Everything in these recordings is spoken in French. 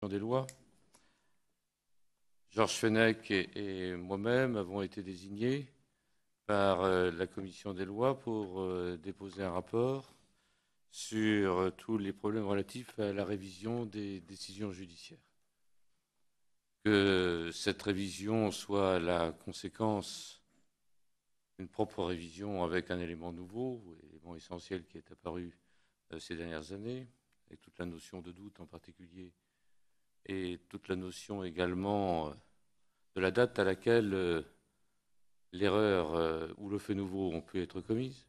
des lois. Georges Fenech et moi-même avons été désignés par la commission des lois pour déposer un rapport sur tous les problèmes relatifs à la révision des décisions judiciaires. Que cette révision soit la conséquence d'une propre révision avec un élément nouveau, l'élément essentiel qui est apparu ces dernières années, et toute la notion de doute en particulier, et toute la notion également de la date à laquelle l'erreur ou le fait nouveau ont pu être commises,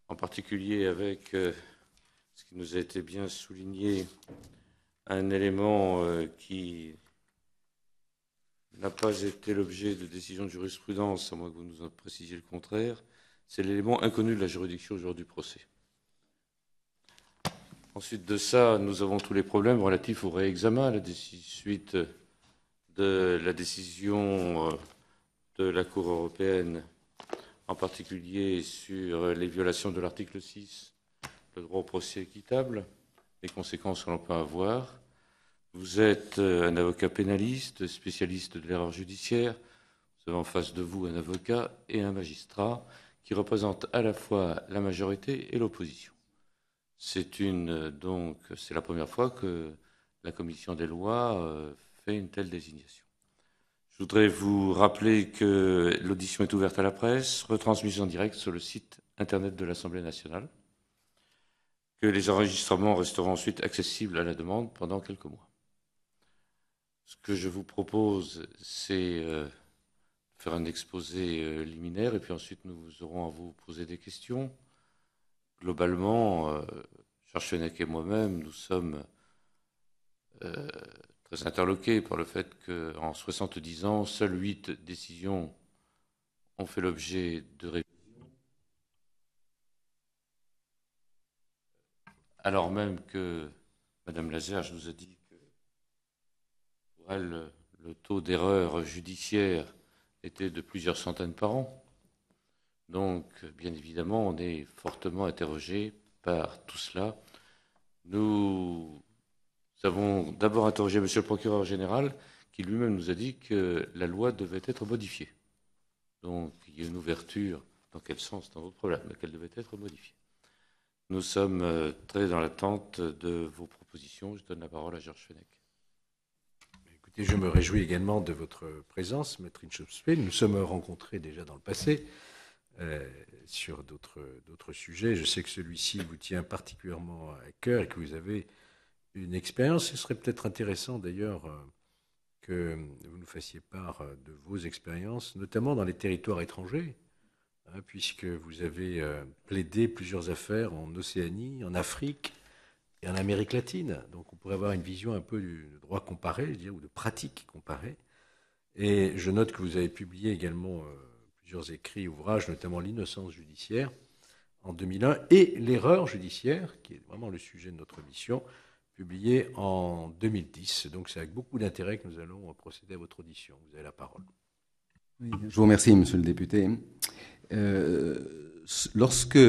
en particulier avec ce qui nous a été bien souligné, un élément qui n'a pas été l'objet de décision de jurisprudence, à moins que vous nous en précisiez le contraire, c'est l'élément inconnu de la juridiction au jour du procès. Ensuite de ça, nous avons tous les problèmes relatifs au réexamen, à la suite de la décision de la Cour européenne, en particulier sur les violations de l'article 6, le droit au procès équitable, les conséquences que l'on peut avoir. Vous êtes un avocat pénaliste, spécialiste de l'erreur judiciaire. Vous avez en face de vous un avocat et un magistrat qui représentent à la fois la majorité et l'opposition. C'est la première fois que la commission des lois fait une telle désignation. Je voudrais vous rappeler que l'audition est ouverte à la presse, retransmise en direct sur le site internet de l'Assemblée nationale, que les enregistrements resteront ensuite accessibles à la demande pendant quelques mois. Ce que je vous propose, c'est faire un exposé liminaire et puis ensuite nous aurons à vous poser des questions. Globalement, Georges Fenech et moi-même, nous sommes très interloqués par le fait qu'en 70 ans, seules 8 décisions ont fait l'objet de révision, alors même que Mme Lazerge nous a dit que pour elle, le taux d'erreur judiciaire était de plusieurs centaines par an. Donc, bien évidemment, on est fortement interrogé par tout cela. Nous avons d'abord interrogé M. le procureur général, qui lui-même nous a dit que la loi devait être modifiée. Donc, il y a une ouverture. Dans quel sens, dans votre problème, mais qu'elle devait être modifiée. Nous sommes très dans l'attente de vos propositions. Je donne la parole à Georges Fenech. Écoutez, je me réjouis également de votre présence, Maître Inchauspé. Nous nous sommes rencontrés déjà dans le passé. Sur d'autres sujets. Je sais que celui-ci vous tient particulièrement à cœur et que vous avez une expérience. Ce serait peut-être intéressant d'ailleurs que vous nous fassiez part de vos expériences, notamment dans les territoires étrangers, puisque vous avez plaidé plusieurs affaires en Océanie, en Afrique et en Amérique latine. Donc on pourrait avoir une vision un peu du droit comparé, je dirais, ou de pratique comparée. Et je note que vous avez publié également plusieurs écrits, ouvrages, notamment L'innocence judiciaire en 2001 et L'erreur judiciaire, qui est vraiment le sujet de notre mission, publié en 2010. Donc c'est avec beaucoup d'intérêt que nous allons procéder à votre audition. Vous avez la parole. Oui, je vous remercie, monsieur le député. Lorsque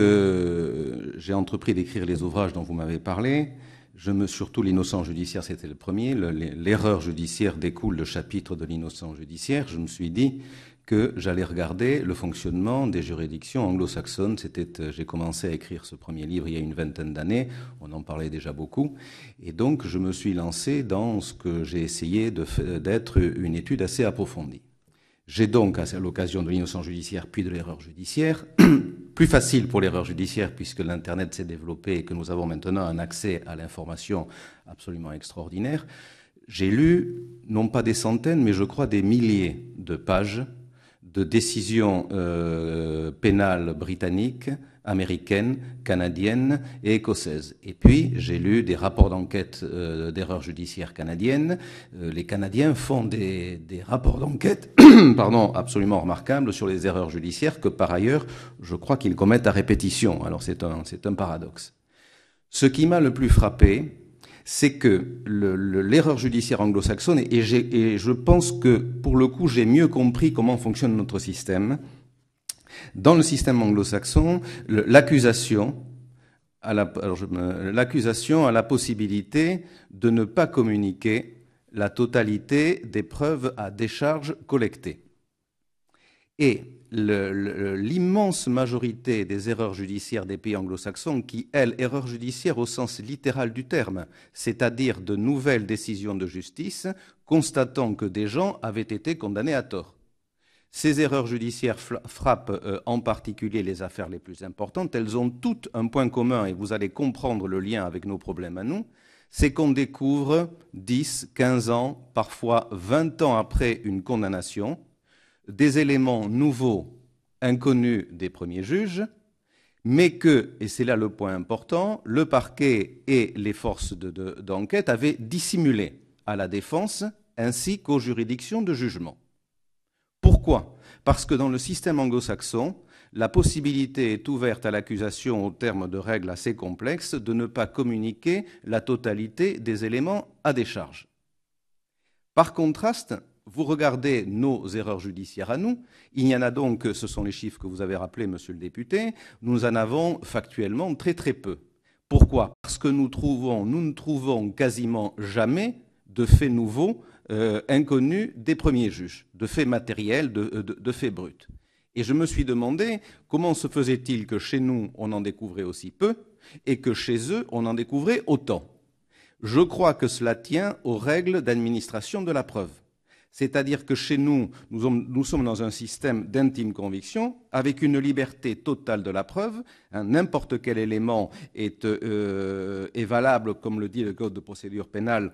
j'ai entrepris d'écrire les ouvrages dont vous m'avez parlé, surtout L'innocence judiciaire, c'était le premier. L'erreur judiciaire découle le chapitre de l'innocence judiciaire. Je me suis dit que j'allais regarder le fonctionnement des juridictions anglo-saxonnes. J'ai commencé à écrire ce premier livre il y a une vingtaine d'années. On en parlait déjà beaucoup. Et donc, je me suis lancé dans ce que j'ai essayé d'être une étude assez approfondie. J'ai donc, à l'occasion de l'innocence judiciaire puis de l'erreur judiciaire, plus facile pour l'erreur judiciaire puisque l'Internet s'est développé et que nous avons maintenant un accès à l'information absolument extraordinaire, j'ai lu, non pas des centaines, mais je crois des milliers de pages de décisions pénales britanniques, américaines, canadiennes et écossaises. Et puis, j'ai lu des rapports d'enquête d'erreurs judiciaires canadiennes. Les Canadiens font des rapports d'enquête absolument remarquables sur les erreurs judiciaires que, par ailleurs, je crois qu'ils commettent à répétition. Alors, c'est un paradoxe. Ce qui m'a le plus frappé, c'est que l'erreur judiciaire anglo-saxonne, et je pense que, pour le coup, j'ai mieux compris comment fonctionne notre système. Dans le système anglo-saxon, l'accusation l'accusation a la possibilité de ne pas communiquer la totalité des preuves à décharge collectées. Et l'immense majorité des erreurs judiciaires des pays anglo-saxons, qui, elles, erreurs judiciaires au sens littéral du terme, c'est-à-dire de nouvelles décisions de justice constatant que des gens avaient été condamnés à tort. Ces erreurs judiciaires frappent en particulier les affaires les plus importantes. Elles ont toutes un point commun, et vous allez comprendre le lien avec nos problèmes à nous, c'est qu'on découvre 10, 15 ans, parfois 20 ans après une condamnation, des éléments nouveaux, inconnus des premiers juges, mais que, et c'est là le point important, le parquet et les forces d'enquête avaient dissimulé à la défense ainsi qu'aux juridictions de jugement. Pourquoi? Parce que dans le système anglo-saxon, la possibilité est ouverte à l'accusation au terme de règles assez complexes de ne pas communiquer la totalité des éléments à décharge. Par contraste, vous regardez nos erreurs judiciaires à nous, il y en a donc, ce sont les chiffres que vous avez rappelés, monsieur le député, nous en avons factuellement très très peu. Pourquoi? Parce que nous ne trouvons quasiment jamais de faits nouveaux inconnus des premiers juges, de faits matériels, de faits bruts. Et je me suis demandé comment se faisait-il que chez nous, on en découvrait aussi peu et que chez eux, on en découvrait autant. Je crois que cela tient aux règles d'administration de la preuve. C'est-à-dire que chez nous, nous sommes dans un système d'intime conviction avec une liberté totale de la preuve. N'importe quel élément est valable, comme le dit le Code de procédure pénale,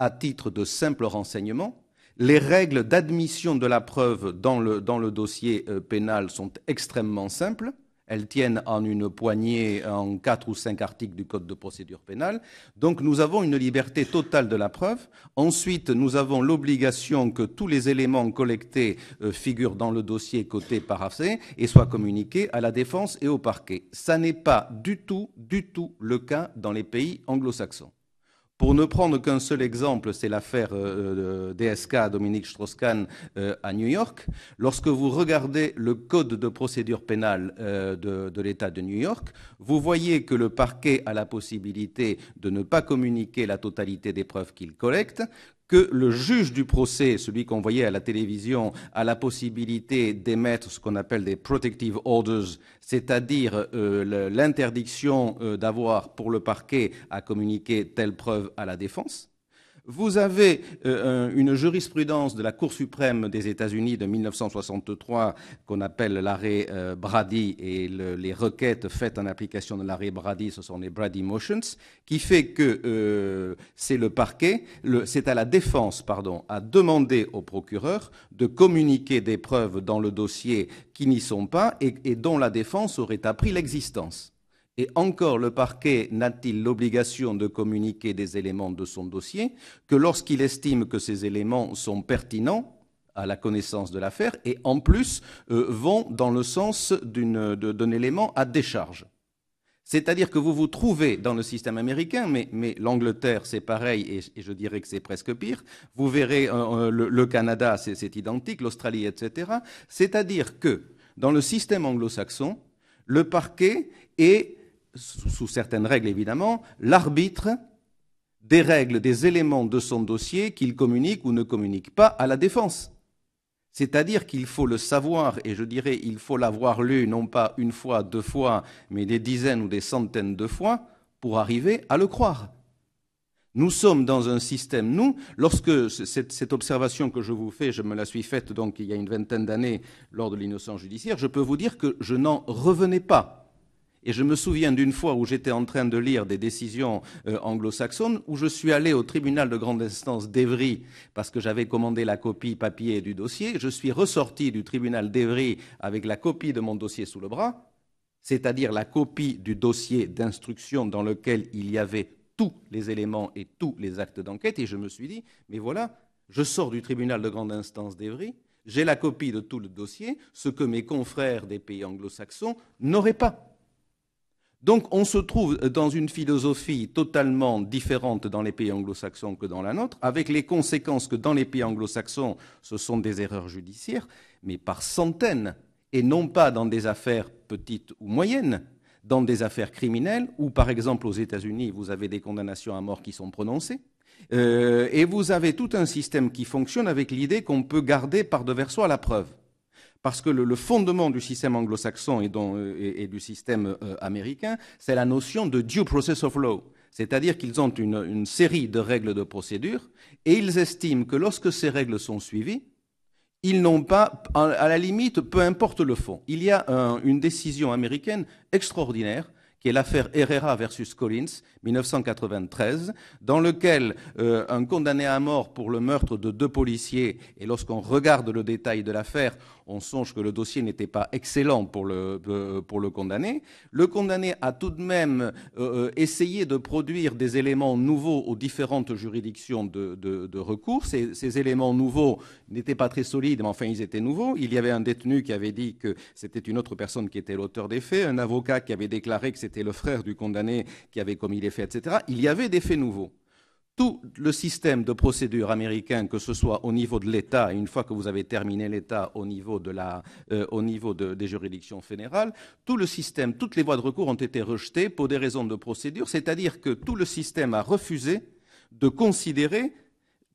à titre de simple renseignement. Les règles d'admission de la preuve dans le dossier pénal sont extrêmement simples. Elles tiennent en une poignée, en 4 ou 5 articles du Code de procédure pénale. Donc nous avons une liberté totale de la preuve. Ensuite, nous avons l'obligation que tous les éléments collectés figurent dans le dossier coté par AC et soient communiqués à la défense et au parquet. Ça n'est pas du tout le cas dans les pays anglo-saxons. Pour ne prendre qu'un seul exemple, c'est l'affaire DSK, Dominique Strauss-Kahn, à New York. Lorsque vous regardez le code de procédure pénale de l'État de New York, vous voyez que le parquet a la possibilité de ne pas communiquer la totalité des preuves qu'il collecte, que le juge du procès, celui qu'on voyait à la télévision, a la possibilité d'émettre ce qu'on appelle des protective orders, c'est-à-dire l'interdiction d'avoir pour le parquet à communiquer telle preuve à la défense. Vous avez une jurisprudence de la Cour suprême des États-Unis de 1963 qu'on appelle l'arrêt Brady, et les requêtes faites en application de l'arrêt Brady, ce sont les Brady Motions, qui fait que c'est le parquet, c'est à la défense, à demander au procureur de communiquer des preuves dans le dossier qui n'y sont pas et dont la défense aurait appris l'existence. Et encore, le parquet n'a-t-il l'obligation de communiquer des éléments de son dossier que lorsqu'il estime que ces éléments sont pertinents à la connaissance de l'affaire et en plus vont dans le sens d'un élément à décharge. C'est-à-dire que vous vous trouvez dans le système américain, mais l'Angleterre c'est pareil et je dirais que c'est presque pire. Vous verrez le Canada c'est identique, l'Australie, etc. C'est-à-dire que dans le système anglo-saxon, le parquet est, sous certaines règles évidemment, l'arbitre des règles, des éléments de son dossier qu'il communique ou ne communique pas à la défense. C'est-à-dire qu'il faut le savoir, et je dirais il faut l'avoir lu non pas une fois, 2 fois, mais des dizaines ou des centaines de fois pour arriver à le croire. Nous sommes dans un système, lorsque cette observation que je vous fais, je me la suis faite donc il y a une vingtaine d'années lors de l'innocence judiciaire, je peux vous dire que je n'en revenais pas. Et je me souviens d'une fois où j'étais en train de lire des décisions anglo-saxonnes, où je suis allé au tribunal de grande instance d'Évry, parce que j'avais commandé la copie papier du dossier. Je suis ressorti du tribunal d'Évry avec la copie de mon dossier sous le bras, c'est-à-dire la copie du dossier d'instruction dans lequel il y avait tous les éléments et tous les actes d'enquête. Et je me suis dit, mais voilà, je sors du tribunal de grande instance d'Évry, j'ai la copie de tout le dossier, ce que mes confrères des pays anglo-saxons n'auraient pas. Donc on se trouve dans une philosophie totalement différente dans les pays anglo-saxons que dans la nôtre, avec les conséquences que dans les pays anglo-saxons, ce sont des erreurs judiciaires, mais par centaines, et non pas dans des affaires petites ou moyennes, dans des affaires criminelles où, par exemple, aux États-Unis, vous avez des condamnations à mort qui sont prononcées. Et vous avez tout un système qui fonctionne avec l'idée qu'on peut garder par-devers soi la preuve. Parce que le fondement du système anglo-saxon et du système américain, c'est la notion de due process of law. C'est-à-dire qu'ils ont une série de règles de procédure et ils estiment que lorsque ces règles sont suivies, ils n'ont pas, à la limite, peu importe le fond. Il y a une décision américaine extraordinaire qui est l'affaire Herrera versus Collins, 1993, dans lequel un condamné à mort pour le meurtre de 2 policiers, et lorsqu'on regarde le détail de l'affaire, on songe que le dossier n'était pas excellent pour le condamné. Le condamné a tout de même essayé de produire des éléments nouveaux aux différentes juridictions de recours. Ces éléments nouveaux n'étaient pas très solides, mais enfin ils étaient nouveaux. Il y avait un détenu qui avait dit que c'était une autre personne qui était l'auteur des faits, un avocat qui avait déclaré que c'était le frère du condamné qui avait commis les faits, etc. Il y avait des faits nouveaux. Tout le système de procédure américain, que ce soit au niveau de l'État, et une fois que vous avez terminé l'État au niveau, des juridictions fédérales, tout le système, toutes les voies de recours ont été rejetées pour des raisons de procédure, c'est-à-dire que tout le système a refusé de considérer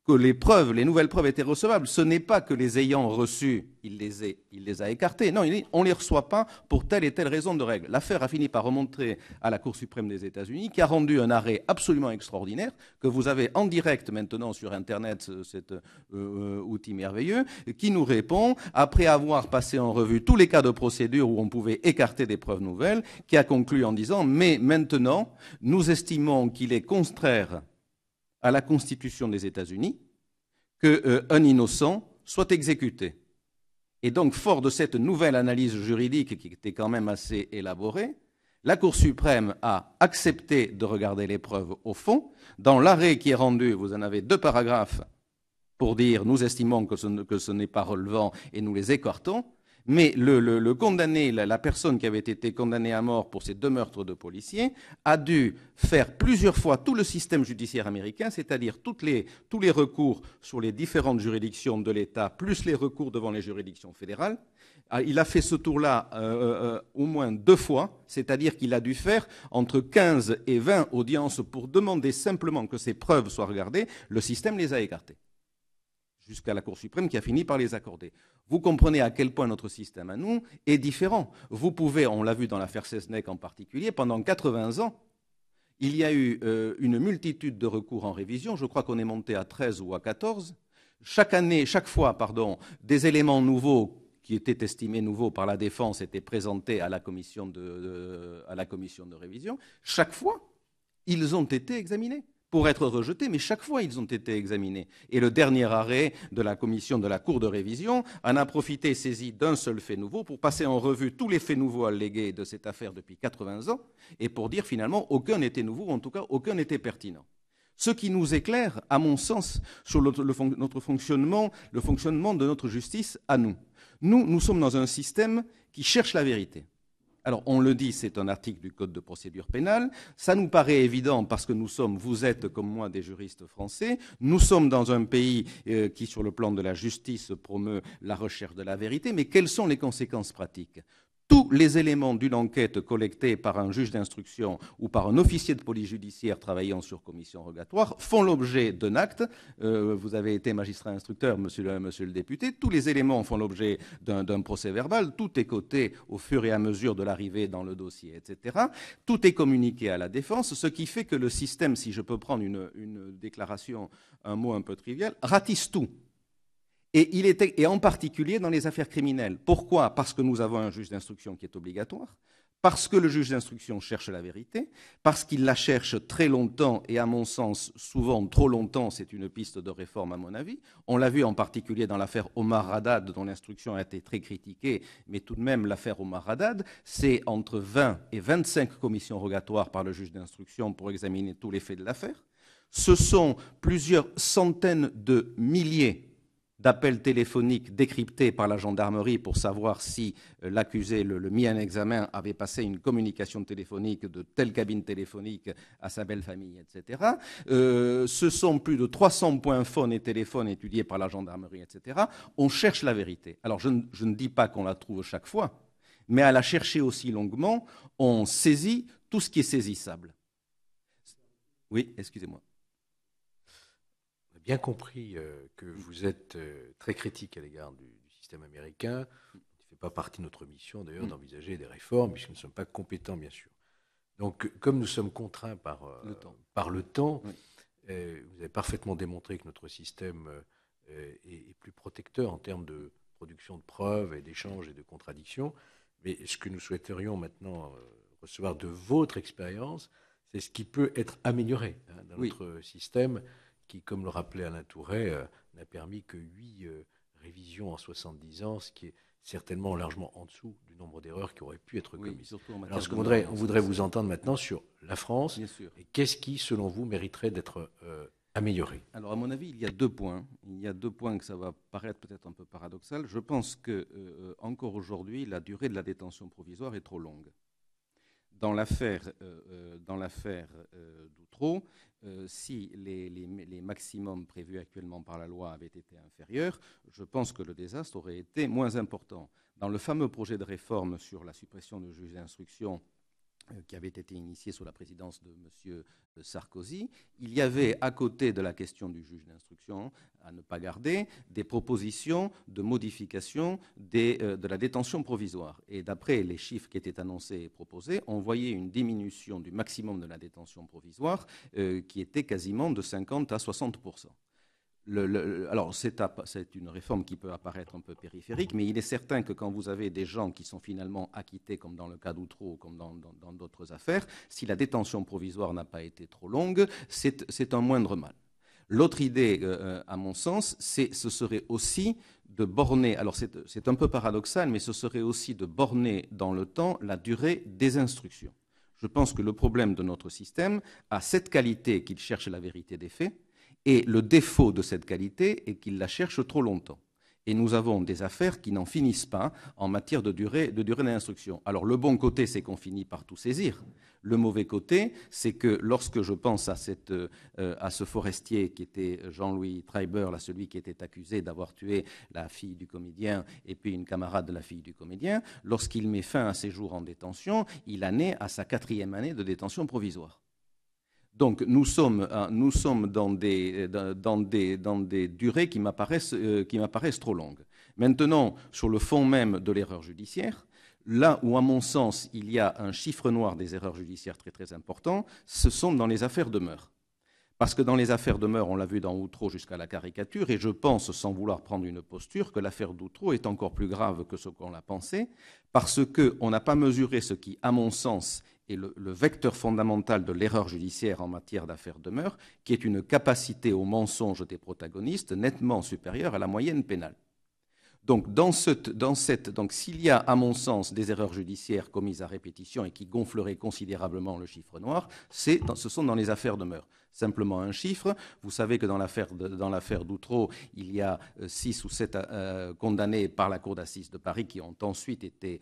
que les nouvelles preuves étaient recevables. Ce n'est pas que les ayant reçues, il les a écartées. Non, on ne les reçoit pas pour telle et telle raison de règle. L'affaire a fini par remonter à la Cour suprême des États-Unis, qui a rendu un arrêt absolument extraordinaire, que vous avez en direct maintenant sur Internet, cet outil merveilleux, qui nous répond, après avoir passé en revue tous les cas de procédure où on pouvait écarter des preuves nouvelles, qui a conclu en disant « Mais maintenant, nous estimons qu'il est contraire à la Constitution des États-Unis qu'un innocent soit exécuté. » Et donc, fort de cette nouvelle analyse juridique qui était quand même assez élaborée, la Cour suprême a accepté de regarder les preuves au fond. Dans l'arrêt qui est rendu, vous en avez 2 paragraphes pour dire « Nous estimons que ce n'est pas relevant et nous les écartons ». Mais le condamné, la personne qui avait été condamnée à mort pour ces 2 meurtres de policiers, a dû faire plusieurs fois tout le système judiciaire américain, c'est-à-dire tous les recours sur les différentes juridictions de l'État, plus les recours devant les juridictions fédérales. Il a fait ce tour-là au moins 2 fois, c'est-à-dire qu'il a dû faire entre 15 et 20 audiences pour demander simplement que ces preuves soient regardées. Le système les a écartées, jusqu'à la Cour suprême qui a fini par les accorder. Vous comprenez à quel point notre système à nous est différent. Vous pouvez, on l'a vu dans l'affaire Seznec en particulier, pendant 80 ans, il y a eu une multitude de recours en révision. Je crois qu'on est monté à 13 ou à 14. Chaque fois, des éléments nouveaux qui étaient estimés nouveaux par la défense étaient présentés à la commission de révision. Chaque fois, ils ont été examinés pour être rejetés, mais chaque fois, ils ont été examinés. Et le dernier arrêt de la commission de la Cour de révision en a profité, saisi d'un seul fait nouveau, pour passer en revue tous les faits nouveaux allégués de cette affaire depuis 80 ans, et pour dire finalement aucun n'était nouveau, ou en tout cas aucun n'était pertinent. Ce qui nous éclaire, à mon sens, sur notre fonctionnement, le fonctionnement de notre justice à nous. Nous sommes dans un système qui cherche la vérité. Alors, on le dit, c'est un article du Code de procédure pénale. Ça nous paraît évident parce que vous êtes comme moi des juristes français. Nous sommes dans un pays qui, sur le plan de la justice, promeut la recherche de la vérité. Mais quelles sont les conséquences pratiques ? Tous les éléments d'une enquête collectés par un juge d'instruction ou par un officier de police judiciaire travaillant sur commission rogatoire font l'objet d'un acte. Vous avez été magistrat instructeur, monsieur le député. Tous les éléments font l'objet d'un procès verbal. Tout est coté au fur et à mesure de l'arrivée dans le dossier, etc. Tout est communiqué à la défense, ce qui fait que le système, si je peux prendre une déclaration, un mot un peu trivial, ratisse tout. Et en particulier dans les affaires criminelles. Pourquoi ? Parce que nous avons un juge d'instruction qui est obligatoire, parce que le juge d'instruction cherche la vérité, parce qu'il la cherche très longtemps, et à mon sens, souvent trop longtemps, c'est une piste de réforme à mon avis. On l'a vu en particulier dans l'affaire Omar Haddad, dont l'instruction a été très critiquée, mais tout de même l'affaire Omar Haddad, c'est entre 20 et 25 commissions rogatoires par le juge d'instruction pour examiner tous les faits de l'affaire. Ce sont plusieurs centaines de milliers d'appels téléphoniques décryptés par la gendarmerie pour savoir si l'accusé, le mis en examen, avait passé une communication téléphonique de telle cabine téléphonique à sa belle famille, etc. Ce sont plus de 300 points phone et téléphone étudiés par la gendarmerie, etc. On cherche la vérité. Alors je ne dis pas qu'on la trouve chaque fois, Mais à la chercher aussi longuement, on saisit tout ce qui est saisissable. Oui, excusez-moi. On a bien compris que vous êtes très critique à l'égard du système américain. Il ne fait pas partie de notre mission, d'ailleurs, d'envisager des réformes, puisque nous ne sommes pas compétents, bien sûr. Donc, comme nous sommes contraints par le temps, Oui. vous avez parfaitement démontré que notre système est plus protecteur en termes de production de preuves et d'échanges et de contradictions. Mais ce que nous souhaiterions maintenant recevoir de votre expérience, c'est ce qui peut être amélioré dans notre système qui, comme le rappelait Alain Tourret, n'a permis que 8 révisions en 70 ans, ce qui est certainement largement en dessous du nombre d'erreurs qui auraient pu être commises. Alors, on voudrait vous entendre maintenant sur la France. Bien sûr. Et qu'est-ce qui, selon vous, mériterait d'être amélioré? Alors, à mon avis, il y a 2 points. Il y a 2 points que ça va paraître peut-être un peu paradoxal. Je pense que, encore aujourd'hui, la durée de la détention provisoire est trop longue. Dans l'affaire d'Outreau, si les maximums prévus actuellement par la loi avaient été inférieurs, je pense que le désastre aurait été moins important. Dans le fameux projet de réforme sur la suppression de juges d'instruction qui avait été initié sous la présidence de M. Sarkozy, il y avait, à côté de la question du juge d'instruction à ne pas garder, des propositions de modification de la détention provisoire. Et d'après les chiffres qui étaient annoncés et proposés, on voyait une diminution du maximum de la détention provisoire qui était quasiment de 50 à 60%. Alors, c'est une réforme qui peut apparaître un peu périphérique, mais il est certain que quand vous avez des gens qui sont finalement acquittés, comme dans le cas d'Outreau ou comme dans d'autres affaires, si la détention provisoire n'a pas été trop longue, c'est un moindre mal. L'autre idée, à mon sens, ce serait aussi de borner, alors c'est un peu paradoxal, mais ce serait aussi de borner dans le temps la durée des instructions. Je pense que le problème de notre système a cette qualité qu'il cherche la vérité des faits, et le défaut de cette qualité est qu'il la cherche trop longtemps. Et nous avons des affaires qui n'en finissent pas en matière de durée d'instruction. Alors le bon côté, c'est qu'on finit par tout saisir. Le mauvais côté, c'est que lorsque je pense à ce forestier qui était Jean-Louis Treiber, là, celui qui était accusé d'avoir tué la fille du comédien et puis une camarade de la fille du comédien, lorsqu'il met fin à ses jours en détention, il en est à sa 4e année de détention provisoire. Donc nous sommes dans des durées qui m'apparaissent trop longues. Maintenant, sur le fond même de l'erreur judiciaire, là où, à mon sens, il y a un chiffre noir des erreurs judiciaires très très important, ce sont dans les affaires de mœurs. Parce que dans les affaires de mœurs, on l'a vu dans Outreau jusqu'à la caricature, et je pense, sans vouloir prendre une posture, que l'affaire d'Outreau est encore plus grave que ce qu'on l'a pensé, parce qu'on n'a pas mesuré ce qui, à mon sens, est le vecteur fondamental de l'erreur judiciaire en matière d'affaires de mœurs, qui est une capacité au mensonge des protagonistes nettement supérieure à la moyenne pénale. Donc, donc s'il y a, à mon sens, des erreurs judiciaires commises à répétition et qui gonfleraient considérablement le chiffre noir, ce sont dans les affaires de mœurs. Simplement un chiffre. Vous savez que dans l'affaire d'Outreau, il y a 6 ou 7 condamnés par la Cour d'assises de Paris qui ont ensuite été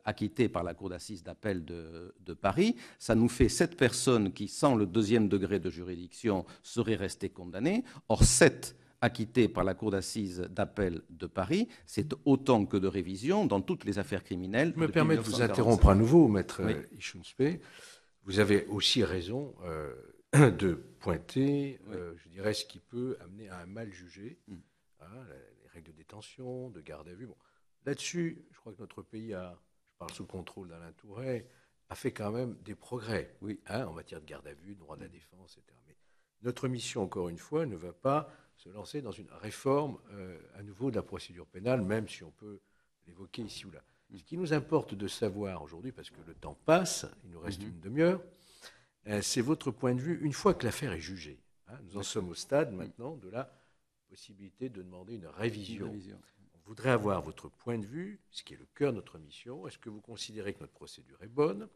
acquittés par la Cour d'assises d'appel de Paris. Ça nous fait 7 personnes qui, sans le 2e degré de juridiction, seraient restées condamnées. Or, 7 acquittés par la Cour d'assises d'appel de Paris, c'est autant que de révisions dans toutes les affaires criminelles. Je me permets de vous interrompre à nouveau, maître Ichounspé. Vous avez aussi raison de pointer, je dirais, ce qui peut amener à un mal jugé, les règles de détention, de garde à vue. Bon. Là-dessus, je crois que notre pays je parle sous le contrôle d'Alain Tourret, a fait quand même des progrès en matière de garde à vue, de droit de la défense, etc. Mais notre mission, encore une fois, ne va pas se lancer dans une réforme à nouveau de la procédure pénale, même si on peut l'évoquer ici ou là. Ce qui nous importe de savoir aujourd'hui, parce que le temps passe, il nous reste une demi-heure, c'est votre point de vue une fois que l'affaire est jugée. Nous en sommes au stade maintenant de la possibilité de demander une révision. On voudrait avoir votre point de vue, ce qui est le cœur de notre mission. Est-ce que vous considérez que notre procédure est bonne?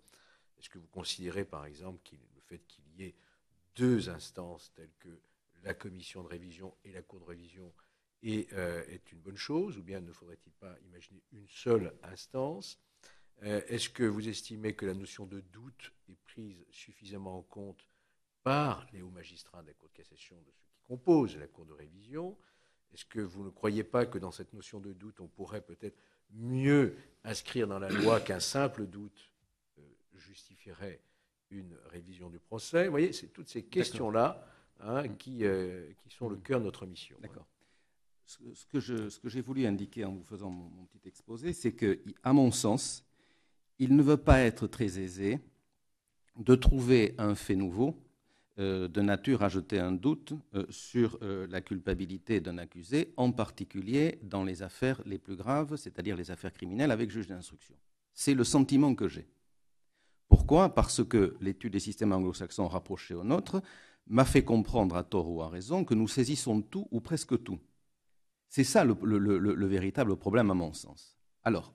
Est-ce que vous considérez, par exemple, le fait qu'il y ait 2 instances telles que la commission de révision et la cour de révision est une bonne chose, ou bien ne faudrait-il pas imaginer une seule instance? Est-ce que vous estimez que la notion de doute est prise suffisamment en compte par les hauts magistrats de la Cour de cassation, de ceux qui composent la Cour de révision? Est-ce que vous ne croyez pas que dans cette notion de doute, on pourrait peut-être mieux inscrire dans la loi qu'un simple doute justifierait une révision du procès? Vous voyez, c'est toutes ces questions-là qui sont le cœur de notre mission. D'accord. Ce que j'ai voulu indiquer en vous faisant mon petit exposé, c'est qu'à mon sens, il ne veut pas être très aisé de trouver un fait nouveau de nature à jeter un doute sur la culpabilité d'un accusé, en particulier dans les affaires les plus graves, c'est-à-dire les affaires criminelles avec juge d'instruction. C'est le sentiment que j'ai. Pourquoi ? Parce que l'étude des systèmes anglo-saxons rapprochés au nôtre m'a fait comprendre, à tort ou à raison, que nous saisissons tout ou presque tout. C'est ça le véritable problème à mon sens. Alors,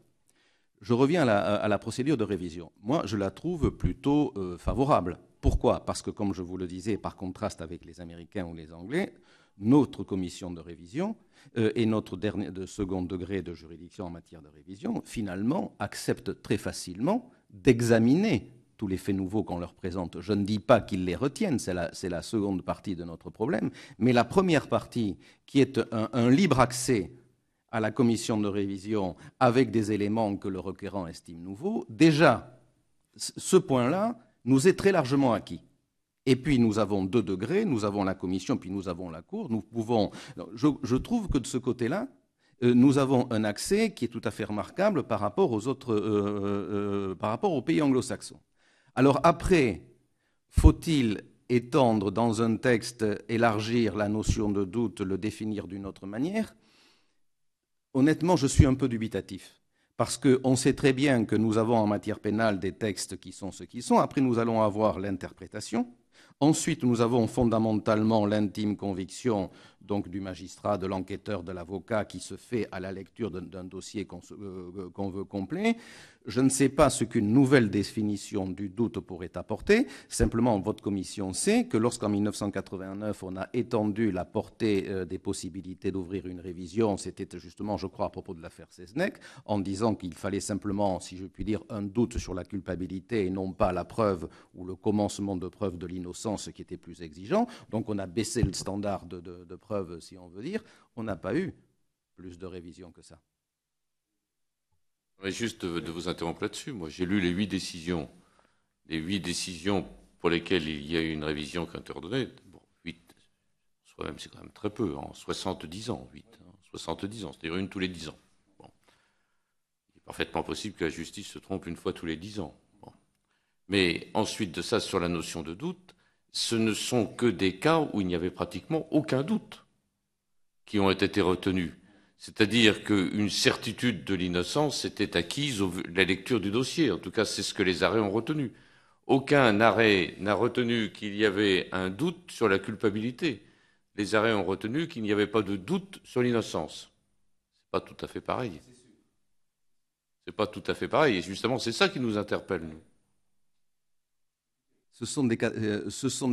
je reviens à la procédure de révision. Moi, je la trouve plutôt favorable. Pourquoi ? Parce que, comme je vous le disais, par contraste avec les Américains ou les Anglais, notre commission de révision et notre dernier de second degré de juridiction en matière de révision, finalement, acceptent très facilement d'examiner tous les faits nouveaux qu'on leur présente. Je ne dis pas qu'ils les retiennent, c'est la seconde partie de notre problème, mais la première partie, qui est un libre accès à la commission de révision avec des éléments que le requérant estime nouveaux, déjà, ce point-là nous est très largement acquis. Et puis nous avons 2 degrés, nous avons la commission, puis nous avons la Cour. Nous pouvons. Je trouve que de ce côté-là, nous avons un accès qui est tout à fait remarquable par rapport aux autres, par rapport aux pays anglo-saxons. Alors après, faut-il étendre dans un texte, élargir la notion de doute, le définir d'une autre manière ? Honnêtement, je suis un peu dubitatif. Parce qu'on sait très bien que nous avons en matière pénale des textes qui sont ce qu'ils sont. Après, nous allons avoir l'interprétation. Ensuite, nous avons fondamentalement l'intime conviction donc, du magistrat, de l'enquêteur, de l'avocat qui se fait à la lecture d'un dossier qu'on veut complet. Je ne sais pas ce qu'une nouvelle définition du doute pourrait apporter. Simplement, votre commission sait que lorsqu'en 1989, on a étendu la portée des possibilités d'ouvrir une révision, c'était justement, je crois, à propos de l'affaire Seznec, en disant qu'il fallait simplement, si je puis dire, un doute sur la culpabilité et non pas la preuve ou le commencement de preuve de l'innocence qui était plus exigeant. Donc on a baissé le standard de preuve, si on veut dire. On n'a pas eu plus de révision que ça. Mais juste de vous interrompre là-dessus, moi j'ai lu les 8 décisions pour lesquelles il y a eu une révision qui a été ordonnée. Bon, 8, soi-même c'est quand même très peu, en 70 ans, 8, 70 ans, c'est-à-dire une tous les 10 ans. Bon. Il est parfaitement possible que la justice se trompe une fois tous les 10 ans. Bon. Mais ensuite de ça, sur la notion de doute, ce ne sont que des cas où il n'y avait pratiquement aucun doute qui ont été retenus. C'est-à-dire qu'une certitude de l'innocence était acquise à la lecture du dossier. En tout cas, c'est ce que les arrêts ont retenu. Aucun arrêt n'a retenu qu'il y avait un doute sur la culpabilité. Les arrêts ont retenu qu'il n'y avait pas de doute sur l'innocence. C'est pas tout à fait pareil. C'est pas tout à fait pareil. Et justement, c'est ça qui nous interpelle, nous. Ce sont des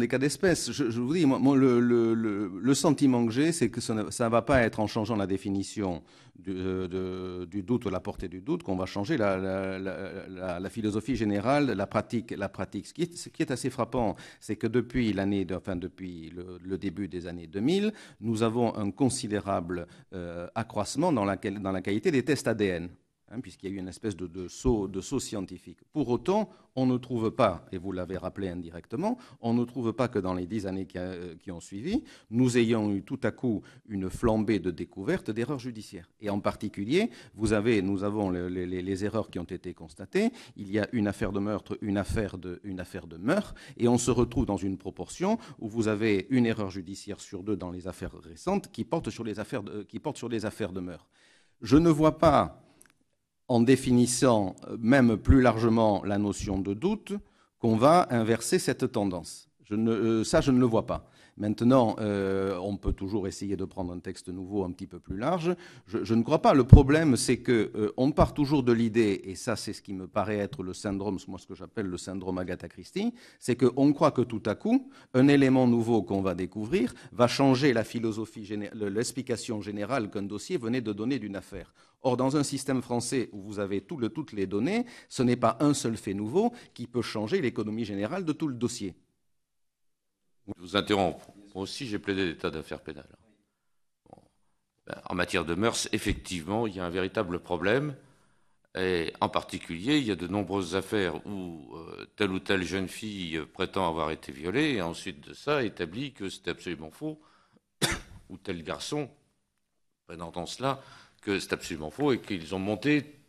cas d'espèce. Je vous dis, moi, le sentiment que j'ai, c'est que ça ne va pas être en changeant la définition du doute ou la portée du doute qu'on va changer la philosophie générale, la pratique. Ce qui est assez frappant, c'est que depuis le début des années 2000, nous avons un considérable accroissement dans la qualité des tests ADN. Puisqu'il y a eu une espèce de saut scientifique. Pour autant, on ne trouve pas, et vous l'avez rappelé indirectement, on ne trouve pas que dans les 10 années qui ont suivi, nous ayons eu tout à coup une flambée de découvertes d'erreurs judiciaires. Et en particulier, nous avons les erreurs qui ont été constatées. Il y a une affaire de meurtre, une affaire de meurtre, et on se retrouve dans une proportion où vous avez une erreur judiciaire sur 2 dans les affaires récentes qui portent sur les affaires de meurtre. Je ne vois pas, en définissant même plus largement la notion de doute, qu'on va inverser cette tendance. Ça, je ne le vois pas. Maintenant, on peut toujours essayer de prendre un texte nouveau un petit peu plus large. Je ne crois pas. Le problème, c'est qu'on part toujours de l'idée, et ça, c'est ce qui me paraît être le syndrome, moi, ce que j'appelle le syndrome Agatha Christie, c'est qu'on croit que tout à coup, un élément nouveau qu'on va découvrir va changer la philosophie, l'explication générale qu'un dossier venait de donner d'une affaire. Or, dans un système français où vous avez toutes les données, ce n'est pas un seul fait nouveau qui peut changer l'économie générale de tout le dossier. Je vous interromps. Moi aussi, j'ai plaidé l'état d'affaires pénales. Bon. En matière de mœurs, effectivement, il y a un véritable problème. Et en particulier, il y a de nombreuses affaires où telle ou telle jeune fille prétend avoir été violée et ensuite de ça établit que c'est absolument faux, ou tel garçon prétendant cela, que c'est absolument faux et qu'ils ont monté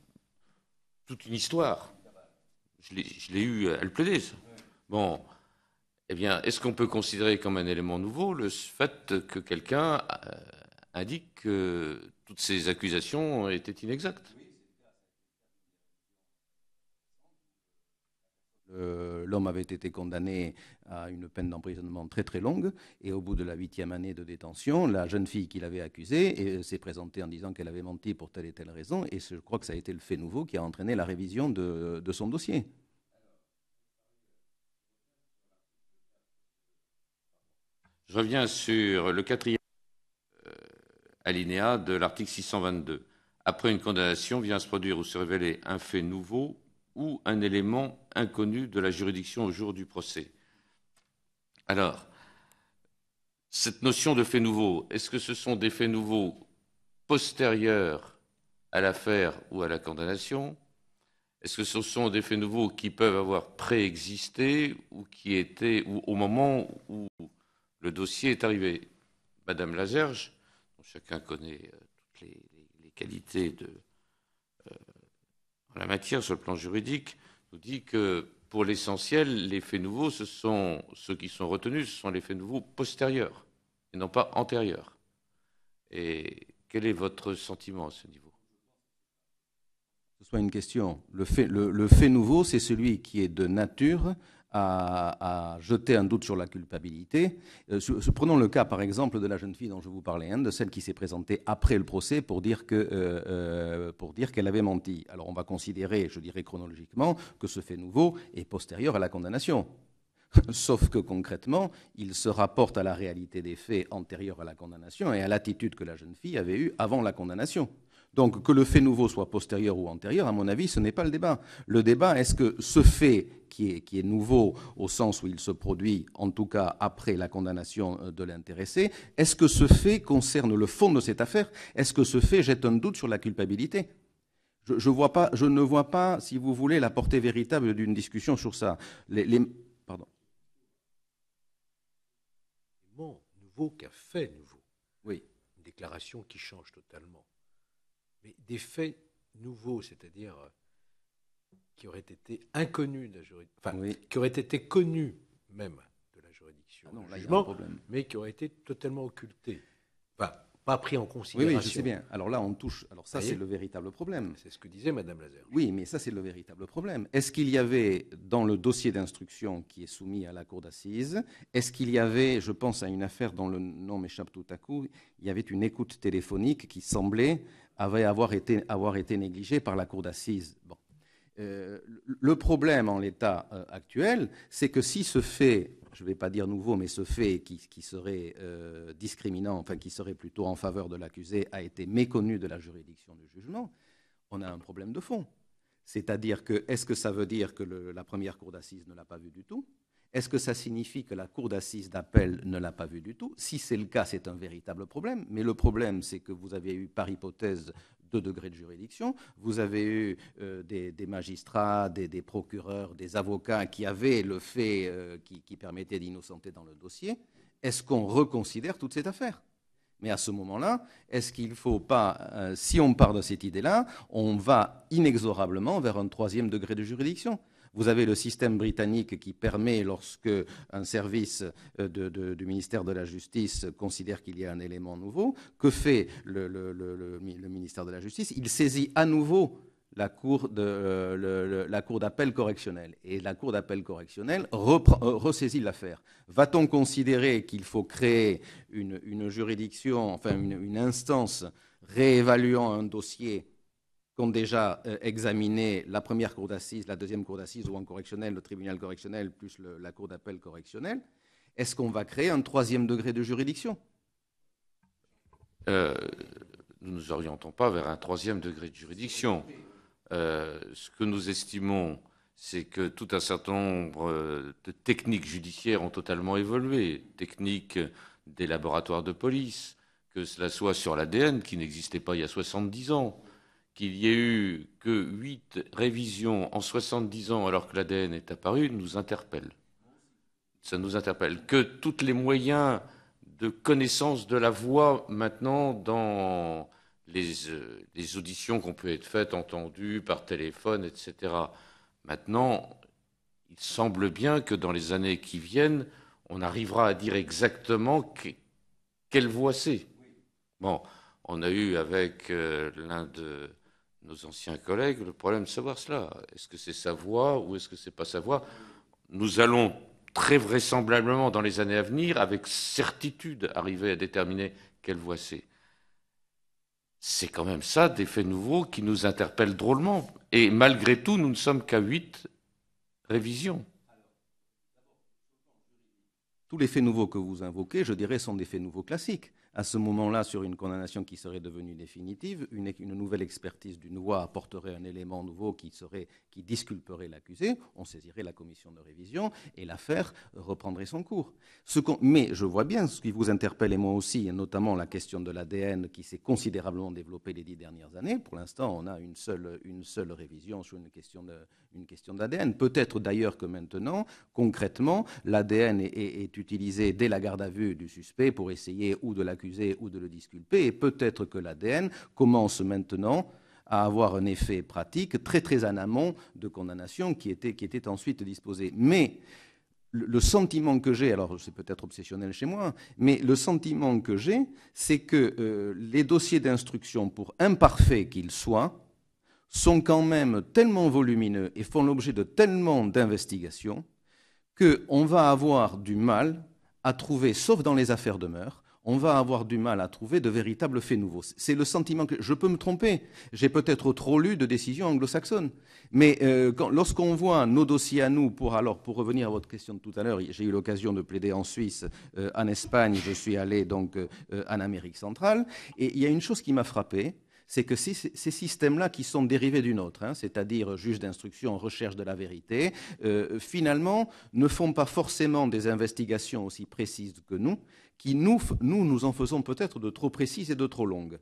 toute une histoire. Je l'ai eu à le plaider, ça. Bon, eh bien, est-ce qu'on peut considérer comme un élément nouveau le fait que quelqu'un indique que toutes ces accusations étaient inexactes? L'homme avait été condamné à une peine d'emprisonnement très très longue et au bout de la 8e année de détention, la jeune fille qui l'avait accusée s'est présentée en disant qu'elle avait menti pour telle et telle raison et je crois que ça a été le fait nouveau qui a entraîné la révision de son dossier. Je reviens sur le 4e alinéa de l'article 622. Après une condamnation vient se produire ou se révéler un fait nouveau ou un élément inconnu de la juridiction au jour du procès. Alors, cette notion de fait nouveau, est-ce que ce sont des faits nouveaux postérieurs à l'affaire ou à la condamnation? Est-ce que ce sont des faits nouveaux qui peuvent avoir préexisté ou qui étaient ou au moment où le dossier est arrivé? Madame Lazerge, dont chacun connaît toutes les qualités en la matière sur le plan juridique, nous dit que pour l'essentiel, les faits nouveaux, ce sont ceux qui sont retenus, ce sont les faits nouveaux postérieurs et non pas antérieurs. Et quel est votre sentiment à ce niveau? Ce soit une question. Le fait nouveau, c'est celui qui est de nature à jeter un doute sur la culpabilité. Prenons le cas, par exemple, de la jeune fille dont je vous parlais, de celle qui s'est présentée après le procès pour dire qu'elle avait menti. Alors on va considérer, je dirais chronologiquement, que ce fait nouveau est postérieur à la condamnation. Sauf que concrètement, il se rapporte à la réalité des faits antérieurs à la condamnation et à l'attitude que la jeune fille avait eue avant la condamnation. Donc que le fait nouveau soit postérieur ou antérieur, à mon avis, ce n'est pas le débat. Le débat, est-ce que ce fait qui est nouveau au sens où il se produit, en tout cas après la condamnation de l'intéressé, est-ce que ce fait concerne le fond de cette affaire? Est-ce que ce fait jette un doute sur la culpabilité? Je ne vois pas, si vous voulez, la portée véritable d'une discussion sur ça. Pardon. Nouveau qu'un fait nouveau. Oui. Une déclaration qui change totalement. Mais des faits nouveaux, c'est-à-dire qui auraient été inconnus de la juridiction, enfin, oui, qui auraient été connus même de la juridiction, non, là, jugement, mais qui auraient été totalement occultés, enfin, pas pris en considération. Oui, je sais bien. Alors là, on touche. Alors ça, c'est le véritable problème. C'est ce que disait Madame Lazerge. Oui, mais ça, c'est le véritable problème. Est-ce qu'il y avait, dans le dossier d'instruction qui est soumis à la cour d'assises, est-ce qu'il y avait, je pense à une affaire dont le nom m'échappe tout à coup, il y avait une écoute téléphonique qui semblait avoir été négligée par la cour d'assises. Bon. Le problème en l'état actuel, c'est que si ce fait, je ne vais pas dire nouveau, mais ce fait qui serait discriminant, enfin qui serait plutôt en faveur de l'accusé, a été méconnu de la juridiction du jugement, on a un problème de fond. C'est-à-dire que, est-ce que ça veut dire que la première cour d'assises ne l'a pas vu du tout? Est-ce que ça signifie que la cour d'assises d'appel ne l'a pas vu du tout? Si c'est le cas, c'est un véritable problème. Mais le problème, c'est que vous avez eu, par hypothèse, 2 degrés de juridiction. Vous avez eu des magistrats, des procureurs, des avocats qui avaient le fait qui permettait d'innocenter dans le dossier. Est-ce qu'on reconsidère toute cette affaire? Mais à ce moment-là, est-ce qu'il ne faut pas, si on part de cette idée-là, on va inexorablement vers un 3e degré de juridiction? Vous avez le système britannique qui permet, lorsque un service du ministère de la Justice considère qu'il y a un élément nouveau, que fait le ministère de la Justice? Il saisit à nouveau la cour d'appel correctionnelle. Et la cour d'appel correctionnelle ressaisit l'affaire. Va-t-on considérer qu'il faut créer une juridiction, enfin une instance réévaluant un dossier qu'ont déjà examiné la première cour d'assises, la deuxième cour d'assises ou en correctionnel, le tribunal correctionnel plus la cour d'appel correctionnelle? Est-ce qu'on va créer un 3e degré de juridiction? Nous ne nous orientons pas vers un 3e degré de juridiction. Ce que nous estimons, c'est que tout un certain nombre de techniques judiciaires ont totalement évolué. Techniques des laboratoires de police, que cela soit sur l'ADN, qui n'existait pas il y a 70 ans, qu'il y ait eu que 8 révisions en 70 ans alors que l'ADN est apparu, nous interpelle. Ça nous interpelle. Que tous les moyens de connaissance de la voix maintenant dans les auditions qu'on peut être faites, entendues par téléphone, etc. Maintenant, il semble bien que dans les années qui viennent, on arrivera à dire exactement quelle voix c'est. Bon, on a eu avec l'un de nos anciens collègues le problème de savoir cela. Est-ce que c'est sa voix ou est-ce que c'est pas sa voix? Nous allons très vraisemblablement dans les années à venir, avec certitude, arriver à déterminer quelle voix c'est. C'est quand même ça, des faits nouveaux qui nous interpellent drôlement. Et malgré tout, nous ne sommes qu'à 8 révisions. Tous les faits nouveaux que vous invoquez, je dirais, sont des faits nouveaux classiques. À ce moment-là, sur une condamnation qui serait devenue définitive, une nouvelle expertise d'une voix apporterait un élément nouveau qui disculperait l'accusé, on saisirait la commission de révision et l'affaire reprendrait son cours. Mais je vois bien ce qui vous interpelle, et moi aussi, et notamment la question de l'ADN qui s'est considérablement développée les 10 dernières années. Pour l'instant, on a une seule révision sur une question d'ADN. Peut-être d'ailleurs que maintenant, concrètement, l'ADN est utilisé dès la garde à vue du suspect pour essayer ou de l'accuser ou de le disculper, et peut-être que l'ADN commence maintenant à avoir un effet pratique très très en amont de condamnation qui était ensuite disposé. Mais le sentiment que j'ai, alors c'est peut-être obsessionnel chez moi, mais le sentiment que j'ai, c'est que les dossiers d'instruction, pour imparfaits qu'ils soient, sont quand même tellement volumineux et font l'objet de tellement d'investigations qu'on va avoir du mal à trouver, sauf dans les affaires de meurtre, on va avoir du mal à trouver de véritables faits nouveaux. C'est le sentiment que... Je peux me tromper, j'ai peut-être trop lu de décisions anglo-saxonnes, mais lorsqu'on voit nos dossiers à nous, pour revenir à votre question de tout à l'heure, j'ai eu l'occasion de plaider en Suisse, en Espagne, je suis allé donc en Amérique centrale, et il y a une chose qui m'a frappé, c'est que ces systèmes-là qui sont dérivés d'une autre, c'est-à-dire juge d'instruction, recherche de la vérité, finalement ne font pas forcément des investigations aussi précises que nous, qui nous en faisons peut-être de trop précises et de trop longues.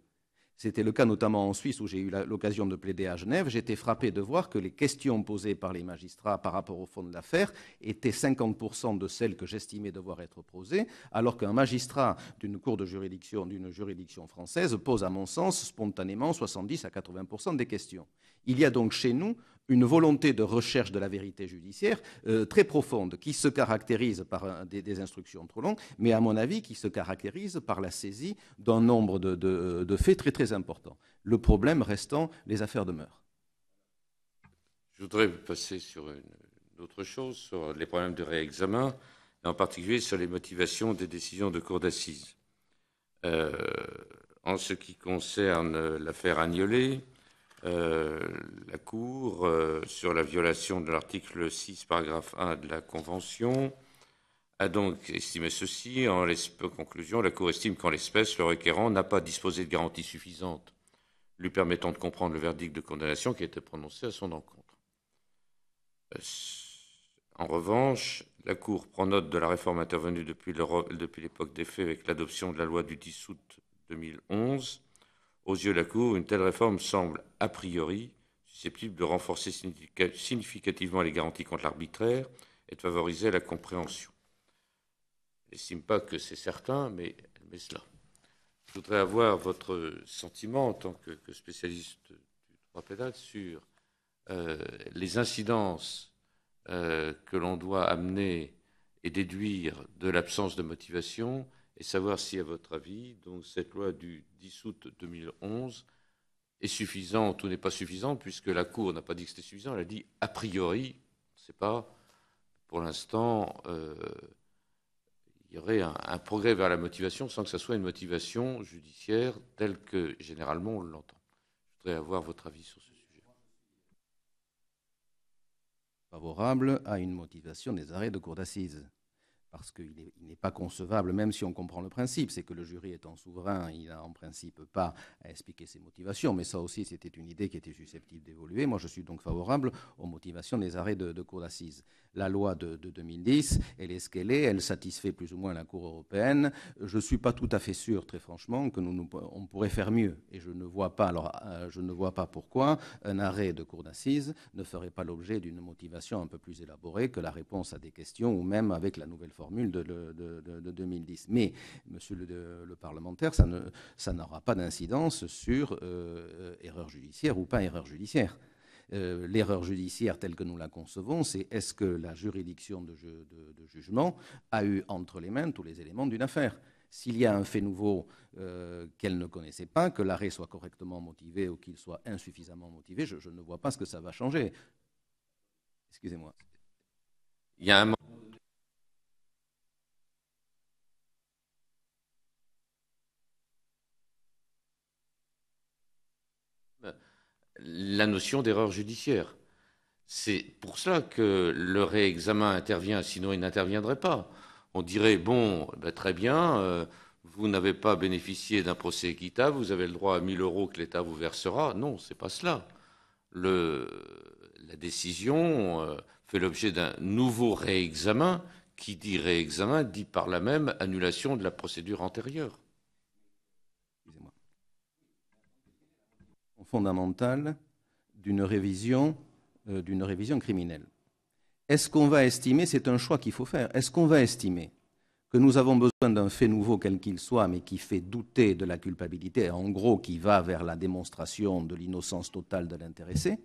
C'était le cas notamment en Suisse où j'ai eu l'occasion de plaider à Genève. J'étais frappé de voir que les questions posées par les magistrats par rapport au fond de l'affaire étaient 50% de celles que j'estimais devoir être posées, alors qu'un magistrat d'une cour de juridiction, d'une juridiction française, pose à mon sens spontanément 70 à 80% des questions. Il y a donc chez nous une volonté de recherche de la vérité judiciaire très profonde, qui se caractérise par des instructions trop longues, mais à mon avis qui se caractérise par la saisie d'un nombre de faits très très importants. Le problème restant les affaires de meurtre. Je voudrais passer sur une autre chose, sur les problèmes de réexamen, et en particulier sur les motivations des décisions de cour d'assises. En ce qui concerne l'affaire Agnolet, la Cour, sur la violation de l'article 6, paragraphe 1 de la Convention, a donc estimé ceci. En conclusion, la Cour estime qu'en l'espèce, le requérant n'a pas disposé de garanties suffisantes lui permettant de comprendre le verdict de condamnation qui a été prononcé à son encontre. En revanche, la Cour prend note de la réforme intervenue depuis l'époque des faits avec l'adoption de la loi du 10 août 2011. Aux yeux de la Cour, une telle réforme semble, a priori, susceptible de renforcer significativement les garanties contre l'arbitraire et de favoriser la compréhension. Elle n'estime pas que c'est certain, mais elle met cela. Je voudrais avoir votre sentiment en tant que spécialiste du droit pénal sur les incidences que l'on doit amener et déduire de l'absence de motivation, et savoir si, à votre avis, donc, cette loi du 10 août 2011 est suffisante ou n'est pas suffisante, puisque la Cour n'a pas dit que c'était suffisant, elle a dit a priori, c'est pas, pour l'instant, il y aurait un progrès vers la motivation sans que ce soit une motivation judiciaire telle que généralement on l'entend. Je voudrais avoir votre avis sur ce sujet. Favorable à une motivation des arrêts de cour d'assises. parce qu'il n'est pas concevable, même si on comprend le principe, c'est que le jury étant souverain, il n'a en principe pas à expliquer ses motivations, mais ça aussi c'était une idée qui était susceptible d'évoluer. Moi je suis donc favorable aux motivations des arrêts de cour d'assises. La loi de 2010, elle est ce qu'elle est, elle satisfait plus ou moins la Cour européenne. Je ne suis pas tout à fait sûr, très franchement, on pourrait faire mieux, et je ne vois pas pourquoi un arrêt de cour d'assises ne ferait pas l'objet d'une motivation un peu plus élaborée que la réponse à des questions, ou même avec la nouvelle formule de 2010. Mais, monsieur le parlementaire, ça n'aura pas d'incidence sur erreur judiciaire ou pas erreur judiciaire. L'erreur judiciaire telle que nous la concevons, c'est est-ce que la juridiction de jugement a eu entre les mains tous les éléments d'une affaire. S'il y a un fait nouveau qu'elle ne connaissait pas, que l'arrêt soit correctement motivé ou qu'il soit insuffisamment motivé, je ne vois pas ce que ça va changer. Excusez-moi. Il y a un la notion d'erreur judiciaire. C'est pour cela que le réexamen intervient, sinon il n'interviendrait pas. On dirait, bon, ben, très bien, vous n'avez pas bénéficié d'un procès équitable, vous avez le droit à 1 000 € que l'État vous versera. Non, c'est pas cela. La décision fait l'objet d'un nouveau réexamen. Qui dit réexamen dit par là même annulation de la procédure antérieure. Excusez-moi. Fondamentale d'une révision criminelle. Est-ce qu'on va estimer, c'est un choix qu'il faut faire, est-ce qu'on va estimer que nous avons besoin d'un fait nouveau quel qu'il soit, mais qui fait douter de la culpabilité, en gros qui va vers la démonstration de l'innocence totale de l'intéressé,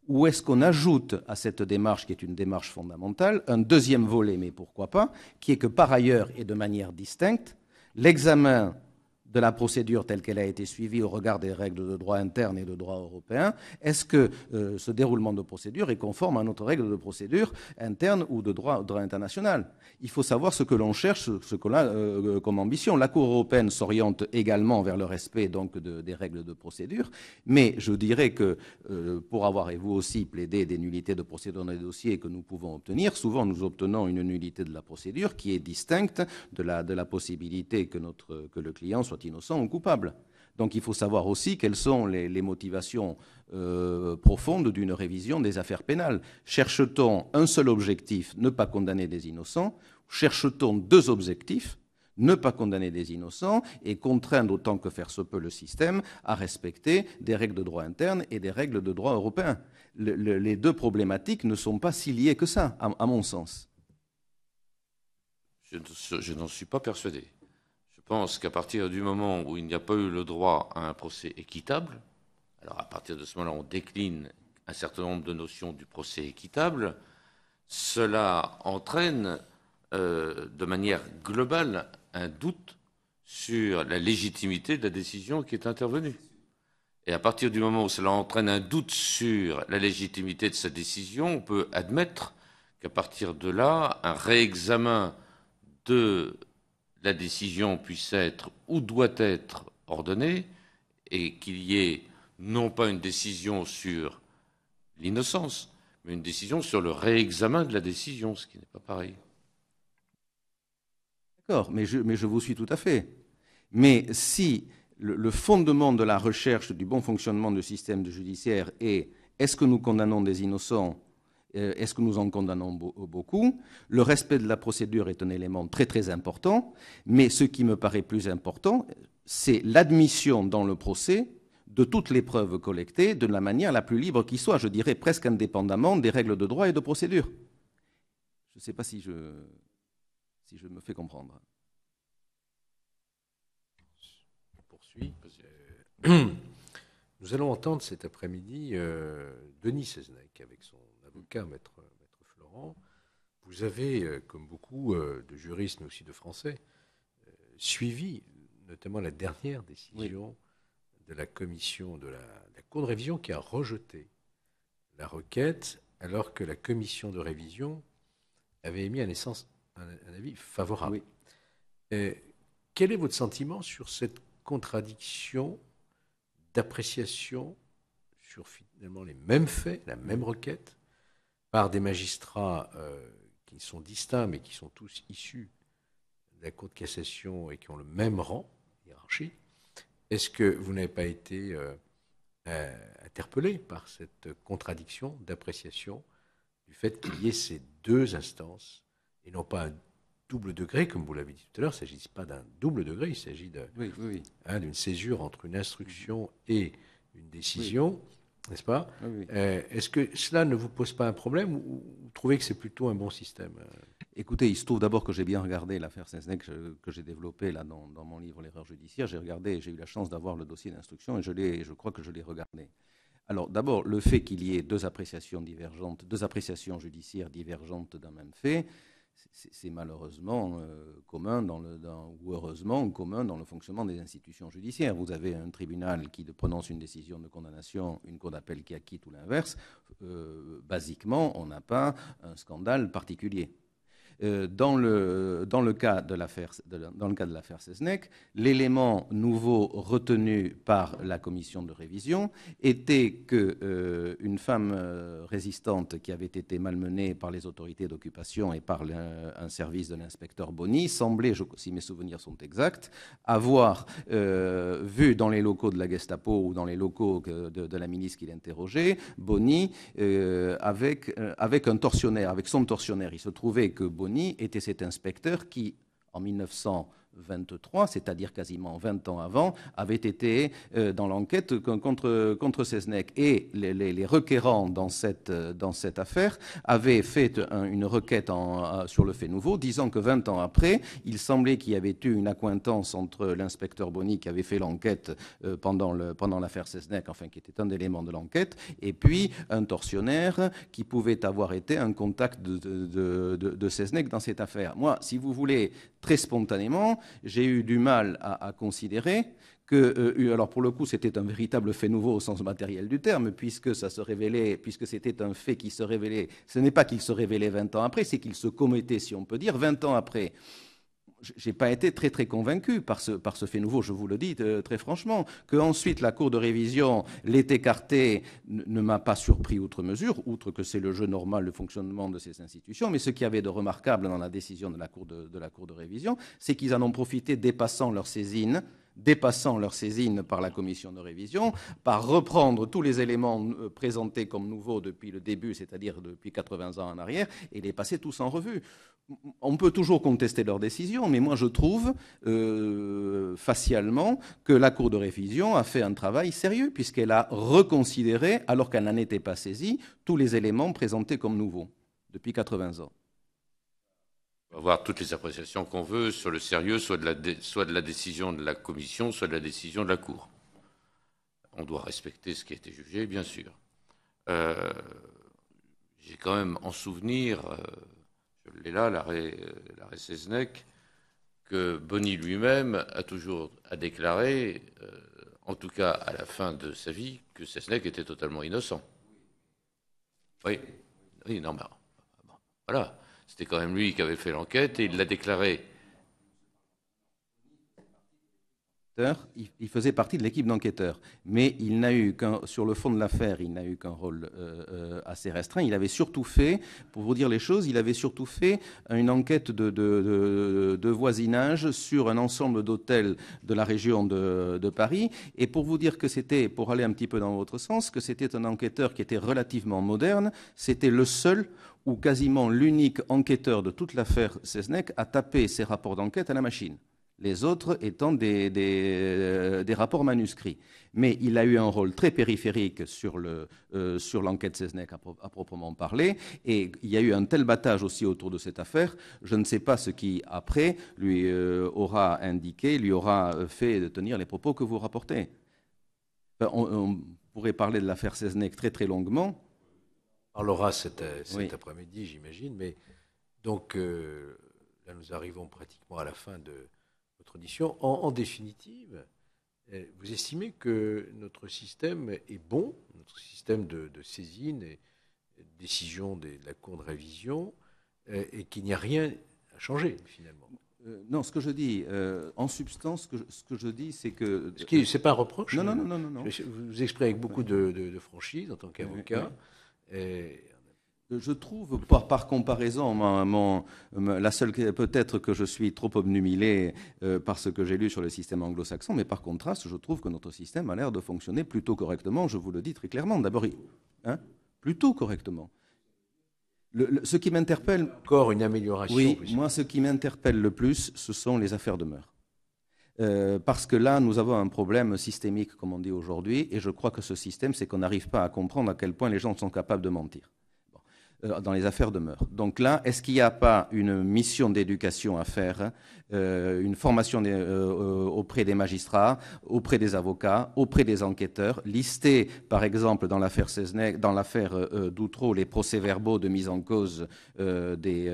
ou est-ce qu'on ajoute à cette démarche, qui est une démarche fondamentale, un deuxième volet, mais pourquoi pas, qui est que par ailleurs et de manière distincte, l'examen de la procédure telle qu'elle a été suivie au regard des règles de droit interne et de droit européen, est-ce que ce déroulement de procédure est conforme à notre règle de procédure interne ou de droit international? Il faut savoir ce que l'on cherche, ce qu'on a comme ambition. La Cour européenne s'oriente également vers le respect donc des règles de procédure, mais je dirais que pour avoir, et vous aussi, plaidé des nullités de procédure dans les dossiers que nous pouvons obtenir, souvent nous obtenons une nullité de la procédure qui est distincte de la possibilité que le client soit innocent ou coupable. Donc il faut savoir aussi quelles sont les motivations profondes d'une révision des affaires pénales. Cherche-t-on un seul objectif, ne pas condamner des innocents? Cherche-t-on deux objectifs, ne pas condamner des innocents et contraindre autant que faire se peut le système à respecter des règles de droit interne et des règles de droit européen? Les deux problématiques ne sont pas si liées que ça, à mon sens. Je n'en suis pas persuadé. Je pense qu'à partir du moment où il n'y a pas eu le droit à un procès équitable, alors à partir de ce moment-là, on décline un certain nombre de notions du procès équitable, cela entraîne de manière globale un doute sur la légitimité de la décision qui est intervenue. Et à partir du moment où cela entraîne un doute sur la légitimité de cette décision, on peut admettre qu'à partir de là, un réexamen de la décision puisse être ou doit être ordonnée et qu'il y ait non pas une décision sur l'innocence, mais une décision sur le réexamen de la décision, ce qui n'est pas pareil. D'accord, mais je vous suis tout à fait. Mais si le fondement de la recherche du bon fonctionnement du système judiciaire est est-ce que nous condamnons des innocents, est-ce que nous en condamnons beaucoup? Le respect de la procédure est un élément très très important, mais ce qui me paraît plus important, c'est l'admission dans le procès de toutes les preuves collectées de la manière la plus libre qui soit, je dirais presque indépendamment des règles de droit et de procédure. Je ne sais pas si je me fais comprendre. On poursuit. Nous allons entendre cet après-midi Denis Seznec avec son avocat, Maître Florent. Vous avez, comme beaucoup de juristes, mais aussi de Français, suivi notamment la dernière décision de la commission de la Cour de révision qui a rejeté la requête alors que la commission de révision avait émis un avis favorable. Oui. Quel est votre sentiment sur cette contradiction d'appréciation sur finalement les mêmes faits, la même requête, par des magistrats qui sont distincts, mais qui sont tous issus de la Cour de cassation et qui ont le même rang, hiérarchie, est-ce que vous n'avez pas été interpellé par cette contradiction d'appréciation du fait qu'il y ait ces deux instances et non pas un double degré, comme vous l'avez dit tout à l'heure, il ne s'agit pas d'un double degré, il s'agit d'une césure entre une instruction et une décision, n'est-ce pas? Est-ce que cela ne vous pose pas un problème ou vous trouvez que c'est plutôt un bon système? Écoutez, il se trouve d'abord que j'ai bien regardé l'affaire Seznec que j'ai développée là dans mon livre L'erreur judiciaire. J'ai eu la chance d'avoir le dossier d'instruction et je crois que je l'ai regardé. Alors d'abord, le fait qu'il y ait deux appréciations judiciaires divergentes d'un même fait, c'est malheureusement commun ou heureusement commun dans le fonctionnement des institutions judiciaires. Vous avez un tribunal qui prononce une décision de condamnation, une cour d'appel qui acquitte ou l'inverse. Basiquement, on n'a pas un scandale particulier. Dans le cas de l'affaire Seznec, l'élément nouveau retenu par la commission de révision était qu'une femme résistante qui avait été malmenée par les autorités d'occupation et par un service de l'inspecteur Boni semblait, si mes souvenirs sont exacts, avoir vu dans les locaux de la Gestapo ou dans les locaux de la milice qu'il interrogeait, Boni avec un tortionnaire, avec son tortionnaire. Il se trouvait que Boni était cet inspecteur qui, en 1923, c'est-à-dire quasiment 20 ans avant, avait été dans l'enquête contre Seznec. Et les requérants dans cette affaire avaient fait une requête sur le fait nouveau, disant que 20 ans après, il semblait qu'il y avait eu une accointance entre l'inspecteur Boni qui avait fait l'enquête pendant l'affaire Seznec, enfin qui était un élément de l'enquête, et puis un tortionnaire qui pouvait avoir été un contact de Seznec dans cette affaire. Moi, si vous voulez, très spontanément, j'ai eu du mal à considérer que, alors pour le coup, c'était un véritable fait nouveau au sens matériel du terme, puisque c'était un fait qui se révélait, ce n'est pas qu'il se révélait 20 ans après, c'est qu'il se commettait, si on peut dire, 20 ans après. Je n'ai pas été très très convaincu par ce fait nouveau, je vous le dis très franchement. Qu'ensuite la Cour de révision l'ait écarté ne m'a pas surpris outre mesure, outre que c'est le jeu normal, le fonctionnement de ces institutions. Mais ce qu'il y avait de remarquable dans la décision de la Cour de révision, c'est qu'ils en ont profité dépassant leur saisine par la commission de révision, par reprendre tous les éléments présentés comme nouveaux depuis le début, c'est-à-dire depuis 80 ans en arrière, et les passer tous en revue. On peut toujours contester leur décision, mais moi je trouve facialement que la Cour de révision a fait un travail sérieux, puisqu'elle a reconsidéré, alors qu'elle n'en était pas saisie, tous les éléments présentés comme nouveaux depuis 80 ans. On va avoir toutes les appréciations qu'on veut sur le sérieux, soit de la décision de la commission, soit de la décision de la Cour. On doit respecter ce qui a été jugé, bien sûr. J'ai quand même en souvenir, je l'ai là, l'arrêt Seznec, que Boni lui-même a déclaré, en tout cas à la fin de sa vie, que Seznec était totalement innocent. Oui, non, mais bon, voilà. C'était quand même lui qui avait fait l'enquête et il l'a déclaré. Il faisait partie de l'équipe d'enquêteurs, mais il n'a eu sur le fond de l'affaire, il n'a eu qu'un rôle assez restreint. Il avait surtout fait, pour vous dire les choses, il avait surtout fait une enquête de voisinage sur un ensemble d'hôtels de la région de Paris. Et pour vous dire que c'était, pour aller un petit peu dans votre sens, que c'était un enquêteur qui était relativement moderne, c'était le seul ou quasiment l'unique enquêteur de toute l'affaire Seznec à taper ses rapports d'enquête à la machine. Les autres étant des rapports manuscrits. Mais il a eu un rôle très périphérique sur l'enquête Seznec à proprement parler, et il y a eu un tel battage aussi autour de cette affaire, je ne sais pas ce qui, après, lui aura fait tenir les propos que vous rapportez. On pourrait parler de l'affaire Seznec très très longuement. On parlera cet après-midi, j'imagine, mais donc là nous arrivons pratiquement à la fin de votre audition. En définitive, vous estimez que notre système est bon, notre système de saisine et de décision de la Cour de révision, et qu'il n'y a rien à changer finalement? Non, ce que je dis, en substance, ce que je dis, c'est que... C'est pas un reproche. Non. Vous vous exprimez avec beaucoup de franchise en tant qu'avocat. Oui. Je trouve, par comparaison, la seule, peut-être que je suis trop obnubilé par ce que j'ai lu sur le système anglo-saxon, mais par contraste, je trouve que notre système a l'air de fonctionner plutôt correctement, je vous le dis très clairement. D'abord, hein, plutôt correctement. Ce qui m'interpelle... Encore une amélioration. Oui, moi, ce qui m'interpelle le plus, ce sont les affaires de mœurs. Parce que là, nous avons un problème systémique, comme on dit aujourd'hui, et je crois que ce système, c'est qu'on n'arrive pas à comprendre à quel point les gens sont capables de mentir dans les affaires de mœurs. Donc là, est-ce qu'il n'y a pas une mission d'éducation à faire, une formation auprès des magistrats, auprès des avocats, auprès des enquêteurs, lister, par exemple, dans l'affaire d'Outreau, les procès-verbaux de mise en cause des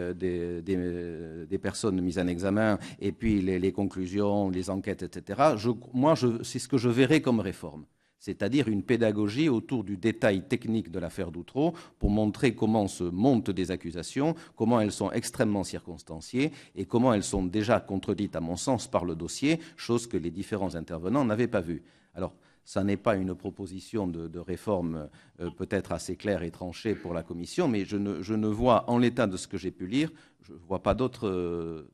personnes mises en examen, et puis les conclusions, les enquêtes, etc. C'est ce que je verrais comme réforme. C'est-à-dire une pédagogie autour du détail technique de l'affaire d'Outreau pour montrer comment se montent des accusations, comment elles sont extrêmement circonstanciées et comment elles sont déjà contredites, à mon sens, par le dossier, chose que les différents intervenants n'avaient pas vue. Alors, ça n'est pas une proposition de réforme peut-être assez claire et tranchée pour la Commission, mais je ne vois, en l'état de ce que j'ai pu lire, je ne vois pas d'autres...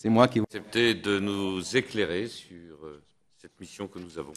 C'est moi qui... Accepter de nous éclairer sur cette mission que nous avons.